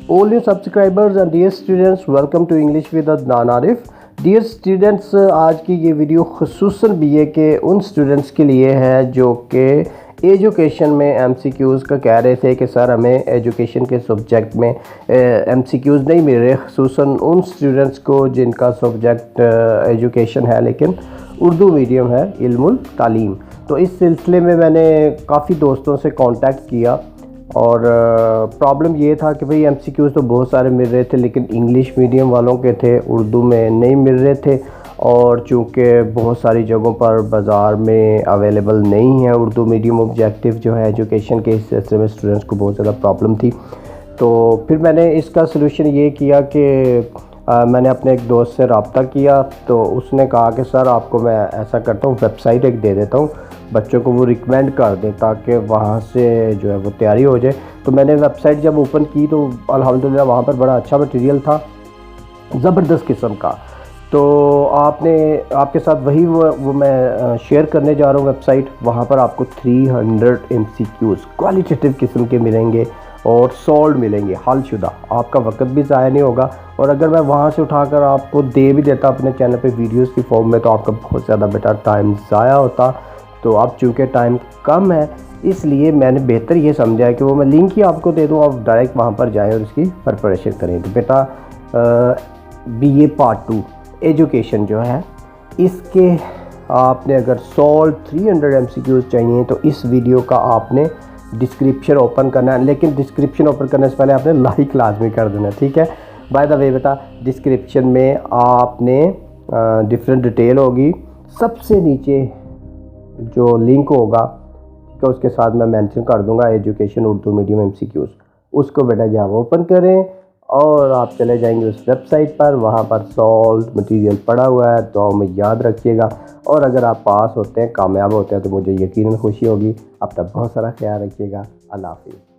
All new subscribers and dear students, welcome to English with Adnan Arif. Dear students, آج کی یہ video خصوصاً BA کے ان students کے لیے ہے جو کہ ایجوکیشن میں MCQs کا کہہ رہے تھے کہ سر ہمیں ایجوکیشن کے سبجیکٹ میں MCQs نہیں مل رہے، خصوصاً ان اسٹوڈنٹس کو جن کا سبجیکٹ ایجوکیشن ہے لیکن اردو میڈیم ہے، علم التعلیم۔ تو اس سلسلے میں نے کافی دوستوں سے کانٹیکٹ کیا اور پرابلم یہ تھا کہ بھئی MCQs تو بہت سارے مل رہے تھے لیکن انگلش میڈیم والوں کے تھے، اردو میں نہیں مل رہے تھے، اور چونکہ بہت ساری جگہوں پر بازار میں اویلیبل نہیں ہے اردو میڈیم آبجیکٹیو جو ہے ایجوکیشن کے، اس سلسلے میں اسٹوڈنٹس کو بہت زیادہ پرابلم تھی۔ تو پھر میں نے اس کا سلوشن یہ کیا کہ میں نے اپنے ایک دوست سے رابطہ کیا، تو اس نے کہا کہ سر آپ کو میں ایسا کرتا ہوں، ویب سائٹ ایک دے دیتا ہوں، بچوں کو وہ ریکمینڈ کر دیں تاکہ وہاں سے جو ہے وہ تیاری ہو جائے۔ تو میں نے ویب سائٹ جب اوپن کی تو الحمدللہ وہاں پر بڑا اچھا مٹیریل تھا، زبردست قسم کا۔ تو آپ کے ساتھ وہی وہ میں شیئر کرنے جا رہا ہوں ویب سائٹ۔ وہاں پر آپ کو 300 MCQs کوالٹیٹیو قسم کے ملیں گے اور سالوڈ ملیں گے، حل شدہ، آپ کا وقت بھی ضائع نہیں ہوگا۔ اور اگر میں وہاں سے اٹھا کر آپ کو دے بھی دیتا اپنے چینل پہ ویڈیوز کی فارم میں تو آپ کا بہت زیادہ بیٹا ٹائم ضائع ہوتا۔ تو اب چونکہ ٹائم کم ہے اس لیے میں نے بہتر یہ سمجھا ہے کہ وہ میں لنک ہی آپ کو دے دوں، آپ ڈائریکٹ وہاں پر جائیں اور اس کی پریپریشن کریں۔ تو بیٹا BA پارٹ 2 ایجوکیشن جو ہے اس کے آپ نے اگر سالوڈ 300 MCQs چاہیے تو اس ویڈیو کا آپ نے ڈسکرپشن اوپن کرنا ہے، لیکن ڈسکرپشن اوپن کرنے سے پہلے آپ نے لائک لازمی کر دینا، ٹھیک ہے؟ By the way beta description میں آپ نے ڈفرینٹ ڈیٹیل ہوگی، سب سے نیچے جو لنک ہوگا کہ اس کے ساتھ میں مینشن کر دوں گا ایجوکیشن اردو میڈیم MCQs، اس کو بیٹا جب اوپن کریں اور آپ چلے جائیں گے اس ویب سائٹ پر، وہاں پر سالوڈ مٹیریل پڑا ہوا ہے، تو میں یاد رکھیے گا۔ اور اگر آپ پاس ہوتے ہیں، کامیاب ہوتے ہیں تو مجھے یقیناً خوشی ہوگی۔ اب تک بہت سارا خیال رکھیے گا، اللہ حافظ۔